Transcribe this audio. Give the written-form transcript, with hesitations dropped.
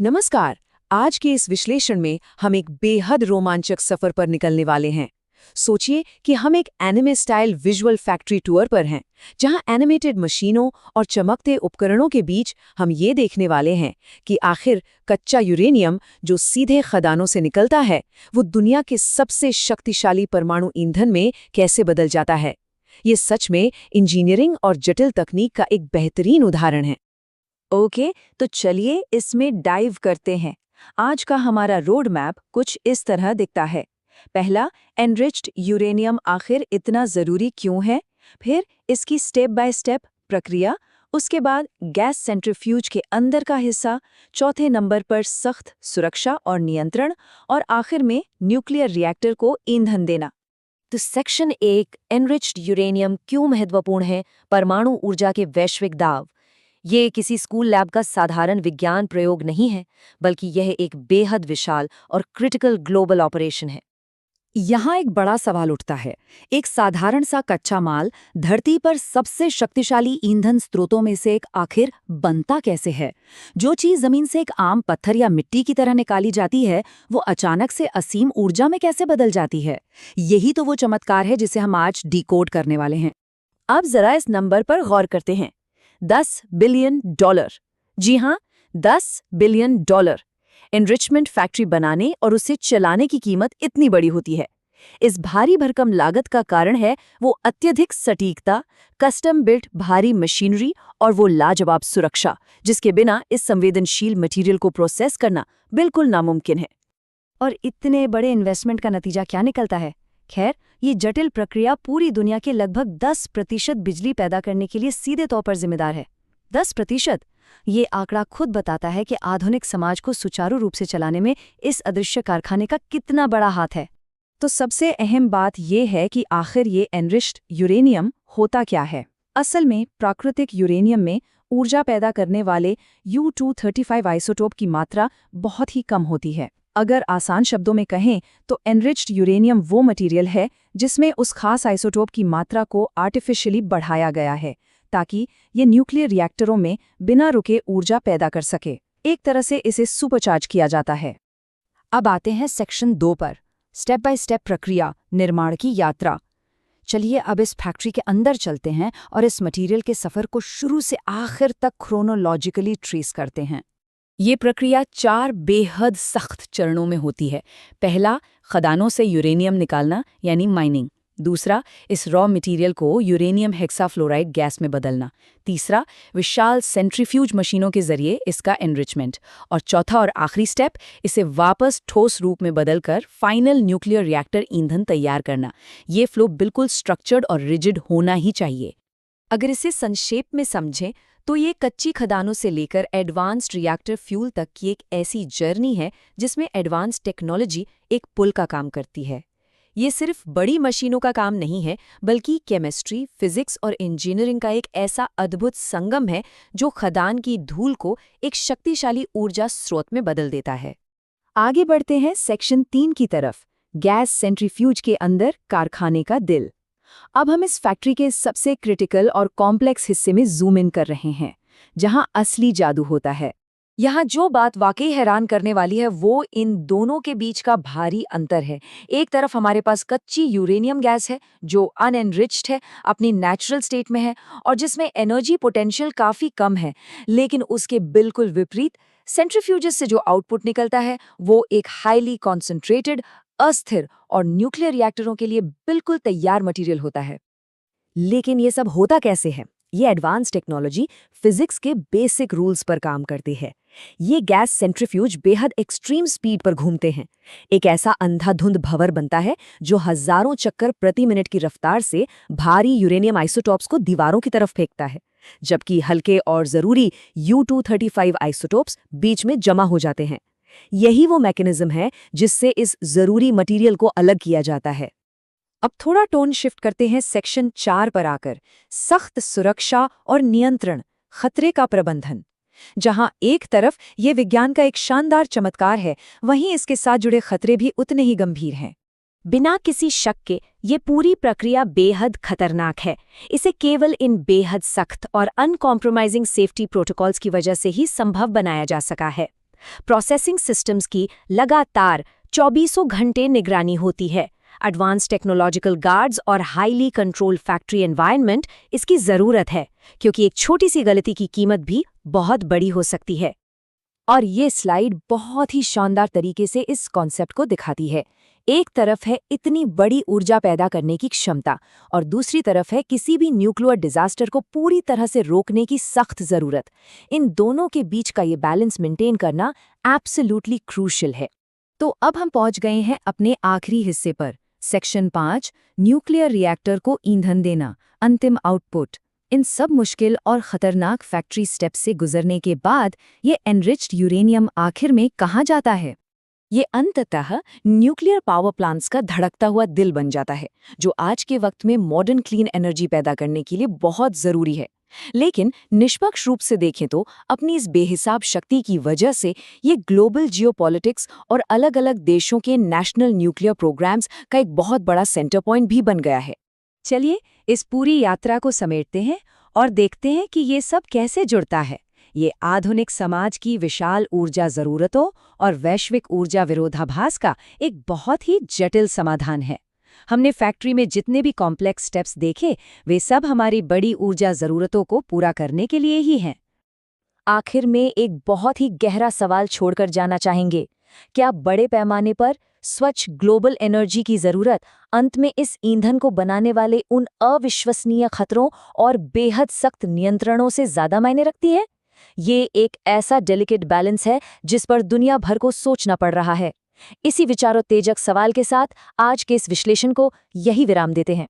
नमस्कार। आज के इस विश्लेषण में हम एक बेहद रोमांचक सफर पर निकलने वाले हैं। सोचिए कि हम एक anime style visual factory tour पर हैं, जहां एनिमेटेड मशीनों और चमकते उपकरणों के बीच हम ये देखने वाले हैं कि आखिर कच्चा यूरेनियम जो सीधे खदानों से निकलता है, वो दुनिया के सबसे शक्तिशाली परमाणु ईंधन में कैसे बदल जाता है। ये सच में इंजीनियरिंग और जटिल तकनीक का एक बेहतरीन उदाहरण है। ओके, तो चलिए इसमें डाइव करते हैं। आज का हमारा रोड मैप कुछ इस तरह दिखता है। पहला, एनरिच्ड यूरेनियम आखिर इतना ज़रूरी क्यों है। फिर इसकी स्टेप बाय स्टेप प्रक्रिया। उसके बाद गैस सेंट्रीफ्यूज के अंदर का हिस्सा। चौथे नंबर पर सख्त सुरक्षा और नियंत्रण। और आखिर में न्यूक्लियर रिएक्टर को ईंधन देना। तो सेक्शन 1, एनरिच्ड यूरेनियम क्यों महत्वपूर्ण है, परमाणु ऊर्जा के वैश्विक दाव। ये किसी स्कूल लैब का साधारण विज्ञान प्रयोग नहीं है, बल्कि यह एक बेहद विशाल और क्रिटिकल ग्लोबल ऑपरेशन है। यहाँ एक बड़ा सवाल उठता है, एक साधारण सा कच्चा माल धरती पर सबसे शक्तिशाली ईंधन स्रोतों में से एक आखिर बनता कैसे है। जो चीज़ ज़मीन से एक आम पत्थर या मिट्टी की तरह निकाली जाती है, वो अचानक से असीम ऊर्जा में कैसे बदल जाती है। यही तो वो चमत्कार है जिसे हम आज डिकोड करने वाले हैं। अब जरा इस नंबर पर गौर करते हैं, $10 बिलियन। जी हाँ, $10 बिलियन। एनरिचमेंट फैक्ट्री बनाने और उसे चलाने की कीमत इतनी बड़ी होती है। इस भारी भरकम लागत का कारण है वो अत्यधिक सटीकता, कस्टम बिल्ट भारी मशीनरी और वो लाजवाब सुरक्षा, जिसके बिना इस संवेदनशील मटेरियल को प्रोसेस करना बिल्कुल नामुमकिन है। और इतने बड़े इन्वेस्टमेंट का नतीजा क्या निकलता है। खैर, ये जटिल प्रक्रिया पूरी दुनिया के लगभग 10% बिजली पैदा करने के लिए सीधे तौर पर जिम्मेदार है। 10%। ये आंकड़ा खुद बताता है कि आधुनिक समाज को सुचारू रूप से चलाने में इस अदृश्य कारखाने का कितना बड़ा हाथ है। तो सबसे अहम बात यह है कि आखिर ये एनरिच्ड यूरेनियम होता क्या है। असल में प्राकृतिक यूरेनियम में ऊर्जा पैदा करने वाले U-235 आइसोटोप की मात्रा बहुत ही कम होती है। अगर आसान शब्दों में कहें तो एनरिच्ड यूरेनियम वो मटेरियल है जिसमें उस खास आइसोटोप की मात्रा को आर्टिफिशियली बढ़ाया गया है, ताकि ये न्यूक्लियर रिएक्टरों में बिना रुके ऊर्जा पैदा कर सके। एक तरह से इसे सुपरचार्ज किया जाता है। अब आते हैं सेक्शन 2 पर, स्टेप बाय स्टेप प्रक्रिया, निर्माण की यात्रा। चलिए अब इस फैक्ट्री के अंदर चलते हैं और इस मटेरियल के सफ़र को शुरू से आखिर तक क्रोनोलॉजिकली ट्रेस करते हैं। ये प्रक्रिया 4 बेहद सख्त चरणों में होती है। पहला, खदानों से यूरेनियम निकालना यानी माइनिंग। दूसरा, इस रॉ मटेरियल को यूरेनियम हेक्साफ्लोराइड गैस में बदलना। तीसरा, विशाल सेंट्रीफ्यूज मशीनों के जरिए इसका एनरिचमेंट। और चौथा और आखिरी स्टेप, इसे वापस ठोस रूप में बदलकर फाइनल न्यूक्लियर रिएक्टर ईंधन तैयार करना। ये फ्लो बिल्कुल स्ट्रक्चर्ड और रिजिड होना ही चाहिए। अगर इसे संक्षेप में समझें तो ये कच्ची खदानों से लेकर एडवांस्ड रिएक्टर फ्यूल तक की एक ऐसी जर्नी है जिसमें एडवांस्ड टेक्नोलॉजी एक पुल का काम करती है। ये सिर्फ बड़ी मशीनों का काम नहीं है, बल्कि केमिस्ट्री, फिजिक्स और इंजीनियरिंग का एक ऐसा अद्भुत संगम है जो खदान की धूल को एक शक्तिशाली ऊर्जा स्रोत में बदल देता है। आगे बढ़ते हैं सेक्शन 3 की तरफ, गैस सेंट्रीफ्यूज के अंदर कारखाने का दिल। अब हम इस फैक्ट्री के सबसे क्रिटिकल और कॉम्प्लेक्स हिस्से में जूम इन कर रहे हैं, जहां असली जादू होता है। यहाँ जो बात वाकई हैरान करने वाली है वो इन दोनों के बीच का भारी अंतर है। एक तरफ हमारे पास कच्ची यूरेनियम गैस है जो अनएनरिच्ड है, अपनी नेचुरल स्टेट में है और जिसमें एनर्जी पोटेंशियल काफ़ी कम है। लेकिन उसके बिल्कुल विपरीत सेंट्रीफ्यूजेस से जो आउटपुट निकलता है वो एक हाईली कॉन्सेंट्रेटेड, अस्थिर और न्यूक्लियर रिएक्टरों के लिए बिल्कुल तैयार मटेरियल होता है। लेकिन ये सब होता कैसे है? ये एडवांस टेक्नोलॉजी फिजिक्स के बेसिक रूल्स पर काम करती है। ये गैस सेंट्रीफ्यूज बेहद एक्सट्रीम स्पीड पर घूमते हैं। एक ऐसा अंधाधुंध भंवर बनता है जो हजारों चक्कर प्रति मिनट की रफ्तार से भारी यूरेनियम आइसोटोप्स को दीवारों की तरफ फेंकता है, जबकि हल्के और जरूरी U-235 आइसोटोप्स बीच में जमा हो जाते हैं। यही वो मैकेनिज्म है जिससे इस जरूरी मटेरियल को अलग किया जाता है। अब थोड़ा टोन शिफ्ट करते हैं सेक्शन 4 पर आकर, सख्त सुरक्षा और नियंत्रण, खतरे का प्रबंधन। जहां एक तरफ ये विज्ञान का एक शानदार चमत्कार है, वहीं इसके साथ जुड़े खतरे भी उतने ही गंभीर हैं। बिना किसी शक के ये पूरी प्रक्रिया बेहद खतरनाक है। इसे केवल इन बेहद सख्त और अनकॉम्प्रोमाइजिंग सेफ्टी प्रोटोकॉल्स की वजह से ही संभव बनाया जा सका है। प्रोसेसिंग सिस्टम्स की लगातार 24 घंटे निगरानी होती है। एडवांस टेक्नोलॉजिकल गार्ड्स और हाईली कंट्रोल्ड फैक्ट्री एनवायरनमेंट इसकी ज़रूरत है, क्योंकि एक छोटी सी गलती की कीमत भी बहुत बड़ी हो सकती है। और ये स्लाइड बहुत ही शानदार तरीके से इस कॉन्सेप्ट को दिखाती है। एक तरफ है इतनी बड़ी ऊर्जा पैदा करने की क्षमता और दूसरी तरफ है किसी भी न्यूक्लियर डिजास्टर को पूरी तरह से रोकने की सख्त ज़रूरत। इन दोनों के बीच का ये बैलेंस मेंटेन करना एब्सोल्युटली क्रूशियल है। तो अब हम पहुंच गए हैं अपने आखिरी हिस्से पर, सेक्शन 5, न्यूक्लियर रिएक्टर को ईंधन देना, अंतिम आउटपुट। इन सब मुश्किल और खतरनाक फैक्ट्री स्टेप्स से गुजरने के बाद ये एनरिच्ड यूरेनियम आखिर में कहाँ जाता है? ये अंततः न्यूक्लियर पावर प्लांट्स का धड़कता हुआ दिल बन जाता है, जो आज के वक्त में मॉडर्न क्लीन एनर्जी पैदा करने के लिए बहुत ज़रूरी है। लेकिन निष्पक्ष रूप से देखें तो अपनी इस बेहिसाब शक्ति की वजह से ये ग्लोबल जियोपॉलिटिक्स और अलग-अलग देशों के नेशनल न्यूक्लियर प्रोग्राम्स का एक बहुत बड़ा सेंटर पॉइंट भी बन गया है। चलिए इस पूरी यात्रा को समेटते हैं और देखते हैं कि ये सब कैसे जुड़ता है। ये आधुनिक समाज की विशाल ऊर्जा ज़रूरतों और वैश्विक ऊर्जा विरोधाभास का एक बहुत ही जटिल समाधान है। हमने फैक्ट्री में जितने भी कॉम्प्लेक्स स्टेप्स देखे, वे सब हमारी बड़ी ऊर्जा ज़रूरतों को पूरा करने के लिए ही हैं। आखिर में एक बहुत ही गहरा सवाल छोड़कर जाना चाहेंगे। क्या बड़े पैमाने पर स्वच्छ ग्लोबल एनर्जी की ज़रूरत अंत में इस ईंधन को बनाने वाले उन अविश्वसनीय खतरों और बेहद सख्त नियंत्रणों से ज़्यादा मायने रखती है? ये एक ऐसा डेलिकेट बैलेंस है जिस पर दुनिया भर को सोचना पड़ रहा है। इसी विचारोत्तेजक सवाल के साथ आज के इस विश्लेषण को यही विराम देते हैं।